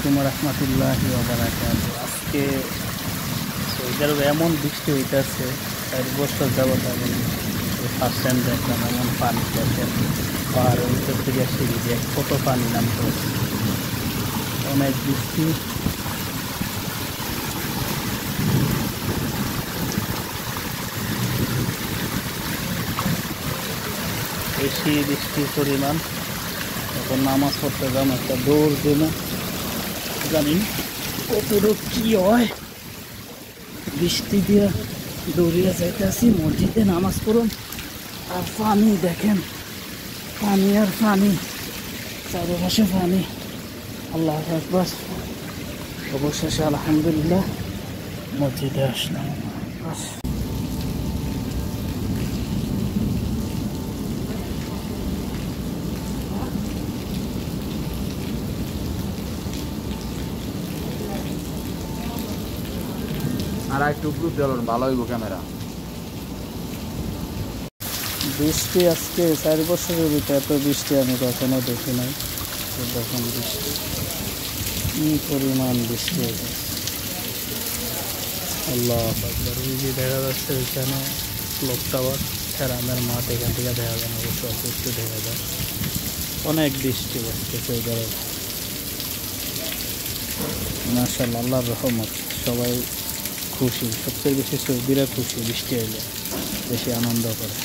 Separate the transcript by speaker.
Speaker 1: আলাইকুম রহমতুল্লাহি ওয়া বারাকাতুহু। আজকে সৌদি আরবে এমন বৃষ্টি হইতেছে, 4 বছর যাবত আমি ফার্স্ট টাইম দেখলাম এমন পানি। দেখেন পাহাড়ের ভিতর থেকে সিঁড়ি দিয়ে কত পানি নামতে, অনেক বৃষ্টি। বেশি বৃষ্টির পরিমাণ। এখন নামাজ পড়তে যাম, একটা দৌড় দিন, জানি কতটুক কি হয়। বৃষ্টি দিয়ে দৌড়িয়ে যাইতেছি মসজিদে নামাজ পড়ুন, আর পানি দেখেন, পানি আর পানি, চারপাশে পানি। আল্লাহ আকবার। অবশেষে আলহামদুলিল্লাহ মসজিদে আসলাম।
Speaker 2: আর একটু উপর দিলেন ভালো হইব ক্যামেরা।
Speaker 1: বৃষ্টি আজকে 4 বছরের ভিতরে এত বৃষ্টি আমি কখনো দেখি নাই। যখন বৃষ্টি কি পরিমাণ বৃষ্টি হয়েছে, আল্লাহ আকবার। ওই যে দেখা যাচ্ছে ওইখানে ক্লক টাওয়ার, খেরামের মাঠ, এখান থেকে দেখা যায় না, অবশ্য অল্প একটু দেখা যায়। অনেক বৃষ্টি আজকে সৌদি আরবে, মাশাআল্লাহ, আল্লাহর রহমত। সবাই খুশি, সবচেয়ে বেশি সৌদিরা খুশি বৃষ্টি এলে, বেশি আনন্দ করে।